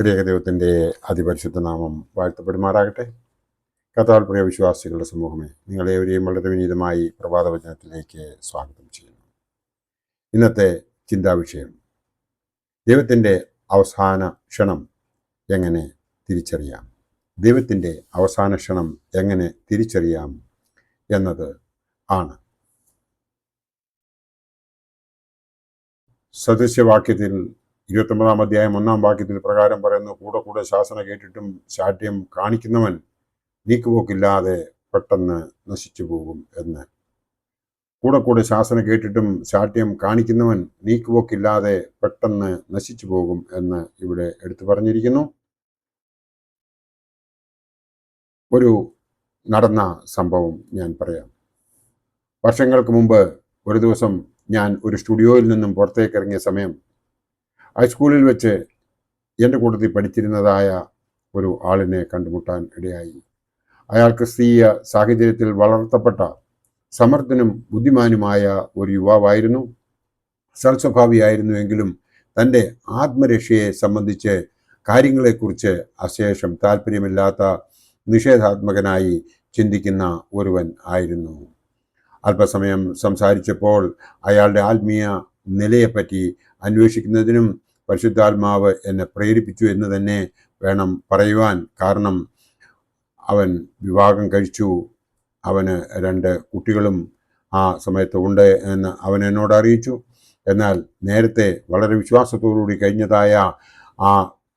ത്രിയേക ദൈവത്തിൻ്റെ അതിപരിശുദ്ധ നാമം വാഴ്ത്തപ്പെടുമാറാകട്ടെ. കർത്താവിൽ പ്രിയ വിശ്വാസികളുടെ സമൂഹമേ, നിങ്ങളേവരെയും വളരെ വിനീതമായി പ്രഭാതവചനത്തിലേക്ക് സ്വാഗതം ചെയ്യുന്നു. ഇന്നത്തെ ചിന്താവിഷയം, ദൈവത്തിൻ്റെ അവസാന ക്ഷണം എങ്ങനെ തിരിച്ചറിയാം. ദൈവത്തിൻ്റെ അവസാന ക്ഷണം എങ്ങനെ തിരിച്ചറിയാം എന്നത് ആണ്. സദൃശ്യവാക്യത്തിൽ 29 അധ്യായം 1 വാക്യത്തിൽ പ്രകാരം പറയുന്നു, കൂടെ കൂടെ ശാസന കേട്ടിട്ടും ശാഠ്യം കാണിക്കുന്നവൻ നീക്കുപോക്കില്ലാതെ പെട്ടെന്ന് നശിച്ചു പോകും എന്ന്. കൂടെ കൂടെ ശാസന കേട്ടിട്ടും ശാഠ്യം കാണിക്കുന്നവൻ നീക്കുപോക്കില്ലാതെ പെട്ടെന്ന് നശിച്ചു പോകും എന്ന് ഇവിടെ എടുത്തു പറഞ്ഞിരിക്കുന്നു. ഒരു നടന്ന സംഭവം ഞാൻ പറയാം. വർഷങ്ങൾക്ക് മുമ്പ് ഒരു ദിവസം ഞാൻ ഒരു സ്റ്റുഡിയോയിൽ നിന്നും പുറത്തേക്ക് ഇറങ്ങിയ സമയം ഹൈസ്കൂളിൽ വെച്ച് എൻ്റെ കൂട്ടത്തിൽ പഠിച്ചിരുന്നതായ ഒരു ആളിനെ കണ്ടുമുട്ടാൻ ഇടയായി. അയാൾ ക്രിസ്തീയ സാഹചര്യത്തിൽ വളർത്തപ്പെട്ട സമർത്ഥനും ബുദ്ധിമാനുമായ ഒരു യുവാവായിരുന്നു. സൽസ്വഭാവിയായിരുന്നുവെങ്കിലും തൻ്റെ ആത്മരക്ഷയെ സംബന്ധിച്ച് കാര്യങ്ങളെക്കുറിച്ച് അശേഷം താല്പര്യമില്ലാത്ത നിഷേധാത്മകനായി ചിന്തിക്കുന്ന ഒരുവൻ ആയിരുന്നു. അല്പസമയം സംസാരിച്ചപ്പോൾ അയാളുടെ ആത്മീയ നിലയെപ്പറ്റി അന്വേഷിക്കുന്നതിനും പരിശുദ്ധാത്മാവ് എന്നെ പ്രേരിപ്പിച്ചു എന്ന് തന്നെ വേണം പറയുവാൻ. കാരണം അവൻ വിവാഹം കഴിച്ചു, അവന് 2 കുട്ടികളും ആ സമയത്ത് ഉണ്ട് എന്ന് അവൻ എന്നോട് അറിയിച്ചു. എന്നാൽ നേരത്തെ വളരെ വിശ്വാസത്തോടുകൂടി കഴിഞ്ഞതായ ആ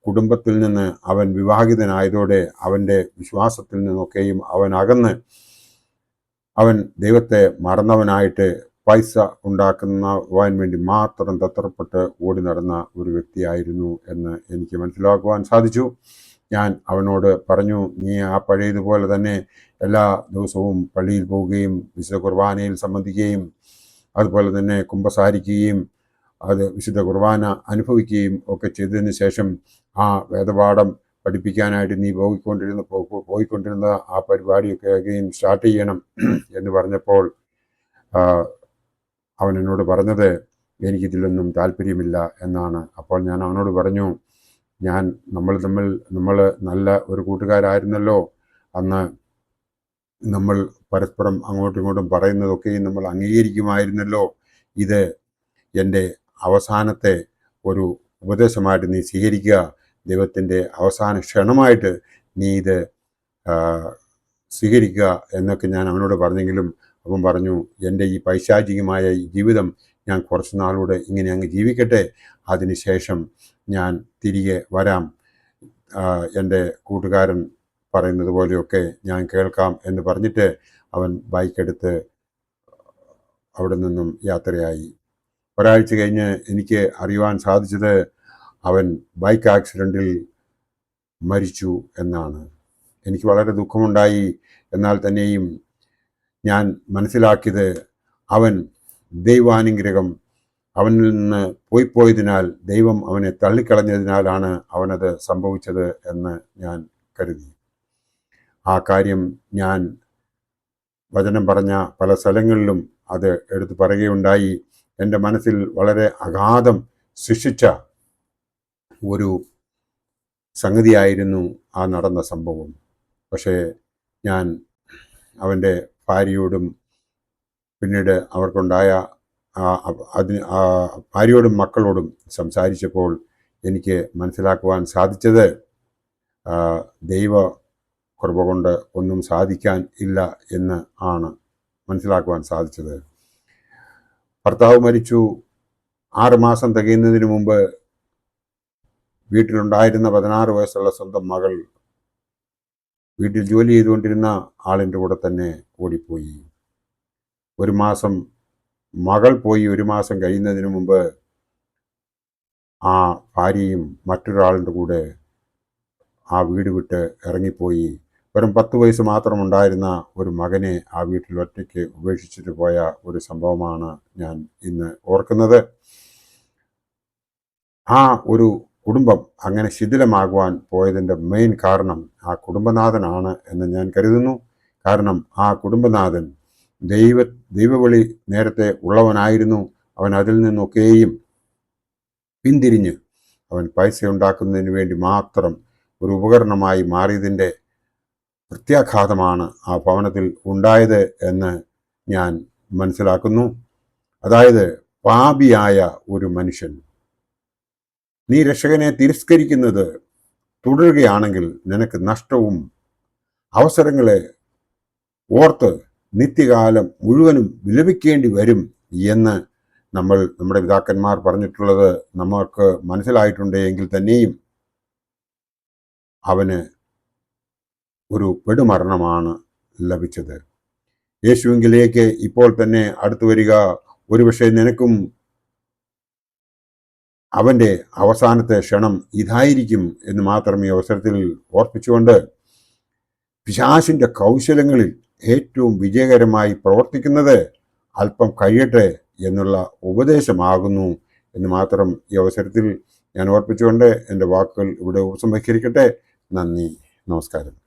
കുടുംബത്തിൽ നിന്ന് അവൻ വിവാഹിതനായതോടെ അവൻ്റെ വിശ്വാസത്തിൽ നിന്നൊക്കെയും അവൻ അകന്ന് അവൻ ദൈവത്തെ മറന്നവനായിട്ട് പൈസ ഉണ്ടാക്കുന്നവാൻ വേണ്ടി മാത്രം തത്രപ്പെട്ട് ഓടി നടന്ന ഒരു വ്യക്തിയായിരുന്നു എന്ന് എനിക്ക് മനസ്സിലാക്കുവാൻ സാധിച്ചു. ഞാൻ അവനോട് പറഞ്ഞു, നീ ആ പഴയതുപോലെ തന്നെ എല്ലാ ദിവസവും പള്ളിയിൽ പോവുകയും വിശുദ്ധ കുർബാനയിൽ സംബന്ധിക്കുകയും അതുപോലെ തന്നെ കുമ്പസാരിക്കുകയും അത് വിശുദ്ധ കുർബാന അനുഭവിക്കുകയും ഒക്കെ ചെയ്തതിന് ശേഷം ആ വേദപാഠം പഠിപ്പിക്കാനായിട്ട് നീ പോയിക്കൊണ്ടിരുന്ന ആ പരിപാടിയൊക്കെ അഗെയിൻ സ്റ്റാർട്ട് ചെയ്യണം എന്ന് പറഞ്ഞപ്പോൾ അവൻ എന്നോട് പറഞ്ഞത്, എനിക്കിതിലൊന്നും താല്പര്യമില്ല എന്നാണ്. അപ്പോൾ ഞാൻ അവനോട് പറഞ്ഞു, നമ്മൾ നല്ല ഒരു കൂട്ടുകാരായിരുന്നല്ലോ. അന്ന് നമ്മൾ പരസ്പരം അങ്ങോട്ടും ഇങ്ങോട്ടും പറയുന്നതൊക്കെയും നമ്മൾ അംഗീകരിക്കുമായിരുന്നല്ലോ. ഇത് എൻ്റെ അവസാനത്തെ ഒരു ഉപദേശമായിട്ട് നീ സ്വീകരിക്കുക. ദൈവത്തിൻ്റെ അവസാന ക്ഷണമായിട്ട് നീ ഇത് സ്വീകരിക്കുക എന്നൊക്കെ ഞാൻ അവനോട് പറഞ്ഞെങ്കിലും അവൻ പറഞ്ഞു, എൻ്റെ ഈ പൈശാചികമായ ഈ ജീവിതം ഞാൻ കുറച്ച് നാളൂടെ ഇങ്ങനെ അങ്ങ് ജീവിക്കട്ടെ, അതിനുശേഷം ഞാൻ തിരികെ വരാം, എൻ്റെ കൂട്ടുകാരൻ പറയുന്നത് പോലെയൊക്കെ ഞാൻ കേൾക്കാം എന്ന് പറഞ്ഞിട്ട് അവൻ ബൈക്കെടുത്ത് അവിടെ നിന്നും യാത്രയായി. ഒരാഴ്ച കഴിഞ്ഞ് എനിക്ക് അറിയുവാൻ സാധിച്ചത് അവൻ ബൈക്ക് ആക്സിഡൻറ്റിൽ മരിച്ചു എന്നാണ്. എനിക്ക് വളരെ ദുഃഖമുണ്ടായി. എന്നാൽ തന്നെയും ഞാൻ മനസ്സിലാക്കിയത്, അവൻ ദൈവാനുഗ്രഹം അവനിൽ നിന്ന് പോയതിനാൽ, ദൈവം അവനെ തള്ളിക്കളഞ്ഞതിനാലാണ് അവനത് സംഭവിച്ചത് എന്ന് ഞാൻ കരുതി. ആ കാര്യം ഞാൻ വചനം പറഞ്ഞ പല സ്ഥലങ്ങളിലും അത് എടുത്തു പറയുകയുണ്ടായി. എൻ്റെ മനസ്സിൽ വളരെ അഗാധം സൃഷ്ടിച്ച ഒരു സംഗതിയായിരുന്നു ആ നടന്ന സംഭവം. പക്ഷേ ഞാൻ അവൻ്റെ ഭാര്യയോടും പിന്നീട് അവർക്കുണ്ടായ ഭാര്യയോടും മക്കളോടും സംസാരിച്ചപ്പോൾ എനിക്ക് മനസ്സിലാക്കുവാൻ സാധിച്ചത്, ദൈവ കൃപ കൊണ്ട് ഒന്നും സാധിക്കാൻ ഇല്ല എന്ന് ആണ് മനസ്സിലാക്കുവാൻ സാധിച്ചത്. ഭർത്താവ് മരിച്ചു. 6 മാസം തികയുന്നതിന് മുമ്പ് വീട്ടിലുണ്ടായിരുന്ന 16 വയസ്സുള്ള സ്വന്തം മകൾ വീട്ടിൽ ജോലി ചെയ്തുകൊണ്ടിരുന്ന ആളിൻ്റെ കൂടെ തന്നെ ഓടിപ്പോയി. 1 മാസം മകൾ പോയി 1 മാസം കഴിയുന്നതിന് മുമ്പ് ആ ഭാര്യയും മറ്റൊരാളിൻ്റെ കൂടെ ആ വീട് വിട്ട് ഇറങ്ങിപ്പോയി. വെറും 10 വയസ്സ് മാത്രം ഉണ്ടായിരുന്ന ഒരു മകനെ ആ വീട്ടിൽ ഒറ്റയ്ക്ക് ഉപേക്ഷിച്ചിട്ട് പോയ ഒരു സംഭവമാണ് ഞാൻ ഇന്ന് ഓർക്കുന്നത്. ആ ഒരു കുടുംബം അങ്ങനെ ശിഥിലമാകുവാൻ പോയതിൻ്റെ മെയിൻ കാരണം ആ കുടുംബനാഥനാണ് എന്ന് ഞാൻ കരുതുന്നു. കാരണം ആ കുടുംബനാഥൻ ദൈവവിളി നേരത്തെ ഉള്ളവനായിരുന്നു. അവൻ അതിൽ നിന്നൊക്കെയും പിന്തിരിഞ്ഞ് അവൻ പൈസ ഉണ്ടാക്കുന്നതിന് വേണ്ടി മാത്രം ഒരു ഉപകരണമായി മാറിയതിൻ്റെ പ്രത്യാഘാതമാണ് ആ ഭവനത്തിൽ ഉണ്ടായത് എന്ന് ഞാൻ മനസ്സിലാക്കുന്നു. അതായത് പാപിയായ ഒരു മനുഷ്യൻ നീ രക്ഷകനെ തിരസ്കരിക്കുന്നത് തുടരുകയാണെങ്കിൽ നിനക്ക് നഷ്ടവും അവസരങ്ങളെ ഓർത്ത് നിത്യകാലം മുഴുവനും വിലപിക്കേണ്ടി വരും എന്ന് നമ്മുടെ പിതാക്കന്മാർ പറഞ്ഞിട്ടുള്ളത് നമുക്ക് മനസ്സിലായിട്ടുണ്ട് എങ്കിൽ തന്നെയും അവന് ഒരു പെടുമരണമാണ് ലഭിച്ചത്. യേശുവിലേക്ക് ഇപ്പോൾ തന്നെ അടുത്തു വരിക. ഒരുപക്ഷെ നിനക്കും അവൻ്റെ അവസാനത്തെ ക്ഷണം ഇതായിരിക്കും എന്ന് മാത്രം ഈ അവസരത്തിൽ ഓർപ്പിച്ചുകൊണ്ട് പിശാചിൻ്റെ കൗശലങ്ങളിൽ ഏറ്റവും വിജയകരമായി പ്രവർത്തിക്കുന്നത് അല്പം കഴിയട്ടെ എന്നുള്ള ഉപദേശമാകുന്നു എന്ന് മാത്രം ഈ അവസരത്തിൽ ഞാൻ ഓർപ്പിച്ചുകൊണ്ട് എൻ്റെ വാക്കുകൾ ഇവിടെ ഉപസംഹരിക്കട്ടെ. നന്ദി, നമസ്കാരം.